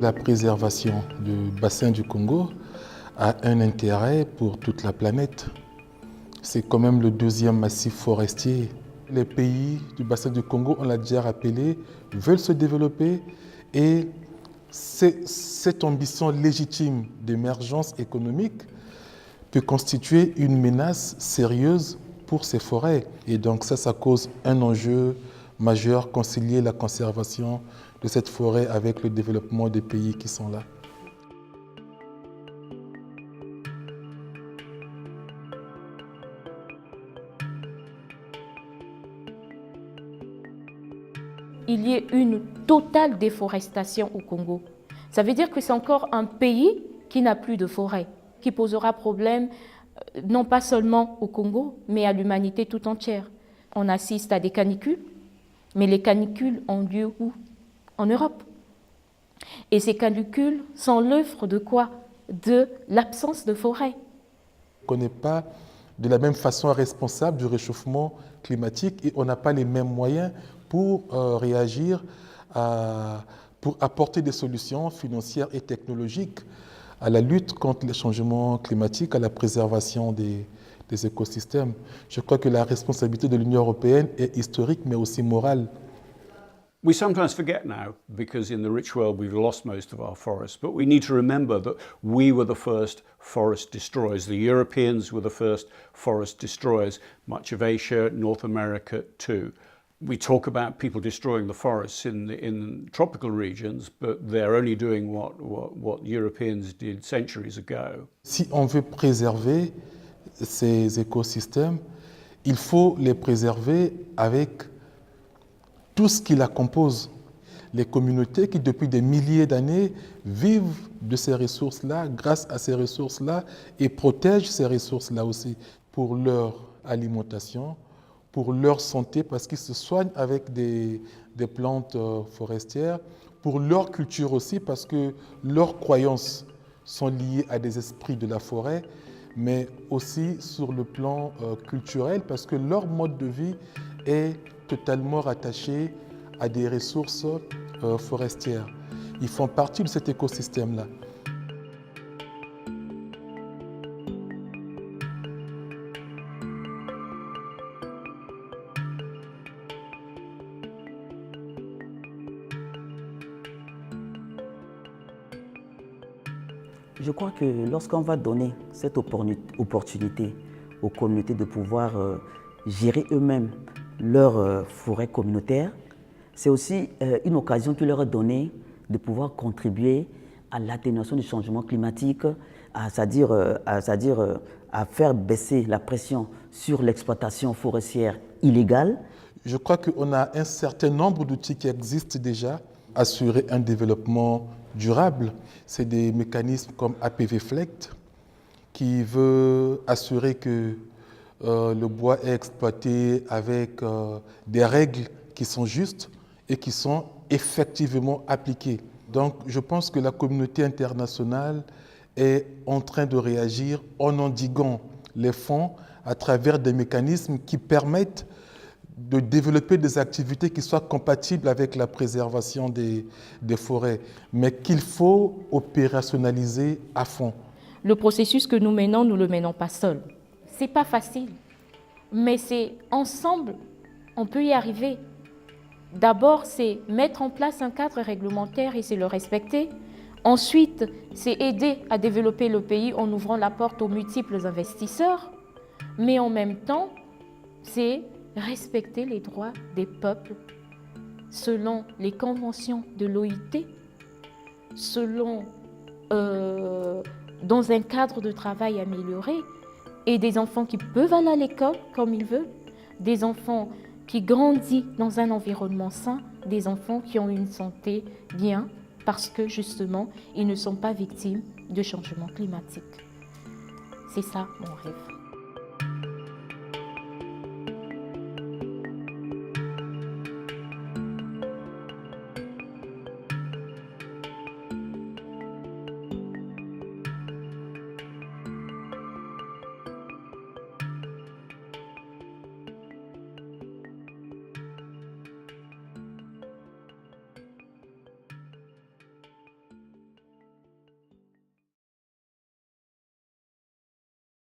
La préservation du bassin du Congo a un intérêt pour toute la planète. C'est quand même le deuxième massif forestier. Les pays du bassin du Congo, on l'a déjà rappelé, veulent se développer et cette ambition légitime d'émergence économique peut constituer une menace sérieuse pour ces forêts. Et donc ça cause un enjeu majeur, concilier la conservation de cette forêt avec le développement des pays qui sont là. Il y ait une totale déforestation au Congo. Ça veut dire que c'est encore un pays qui n'a plus de forêt, qui posera problème non pas seulement au Congo, mais à l'humanité tout entière. On assiste à des canicules, mais les canicules ont lieu où? En Europe. Et ces canicules sont l'œuvre de quoi? De l'absence de forêt. On n'est pas de la même façon responsable du réchauffement climatique et on n'a pas les mêmes moyens pour réagir, pour apporter des solutions financières et technologiques à la lutte contre les changements climatiques, à la préservation des écosystèmes. Je crois que la responsabilité de l'Union européenne est historique mais aussi morale. We sometimes forget now, because in the rich world we've lost most of our forests, but we need to remember that we were the first forest destroyers. The Europeans were the first forest destroyers, much of Asia, North America too. We talk about people destroying the forests in tropical regions, but they're only doing what Europeans did centuries ago. Si on veut préserver ces écosystèmes, il faut les préserver avec tout ce qui la compose. Les communautés qui, depuis des milliers d'années, vivent de ces ressources-là, grâce à ces ressources-là, et protègent ces ressources-là aussi pour leur alimentation, pour leur santé, parce qu'ils se soignent avec des plantes forestières, pour leur culture aussi, parce que leurs croyances sont liées à des esprits de la forêt, mais aussi sur le plan culturel, parce que leur mode de vie est totalement rattaché à des ressources forestières. Ils font partie de cet écosystème-là. Je crois que lorsqu'on va donner cette opportunité aux communautés de pouvoir gérer eux-mêmes leur forêt communautaire, c'est aussi une occasion qui leur est donnée de pouvoir contribuer à l'atténuation du changement climatique, c'est-à-dire à faire baisser la pression sur l'exploitation forestière illégale. Je crois qu'on a un certain nombre d'outils qui existent déjà. Assurer un développement durable, c'est des mécanismes comme APV FLECT qui veut assurer que le bois est exploité avec des règles qui sont justes et qui sont effectivement appliquées. Donc je pense que la communauté internationale est en train de réagir en endiguant les fonds à travers des mécanismes qui permettent de développer des activités qui soient compatibles avec la préservation des forêts, mais qu'il faut opérationnaliser à fond. Le processus que nous ne le menons pas seul. C'est pas facile, mais c'est ensemble, on peut y arriver. D'abord, c'est mettre en place un cadre réglementaire et c'est le respecter. Ensuite, c'est aider à développer le pays en ouvrant la porte aux multiples investisseurs. Mais en même temps, c'est respecter les droits des peuples selon les conventions de l'OIT, dans un cadre de travail amélioré, et des enfants qui peuvent aller à l'école comme ils veulent, des enfants qui grandissent dans un environnement sain, des enfants qui ont une santé bien, parce que justement, ils ne sont pas victimes de changements climatiques. C'est ça mon rêve.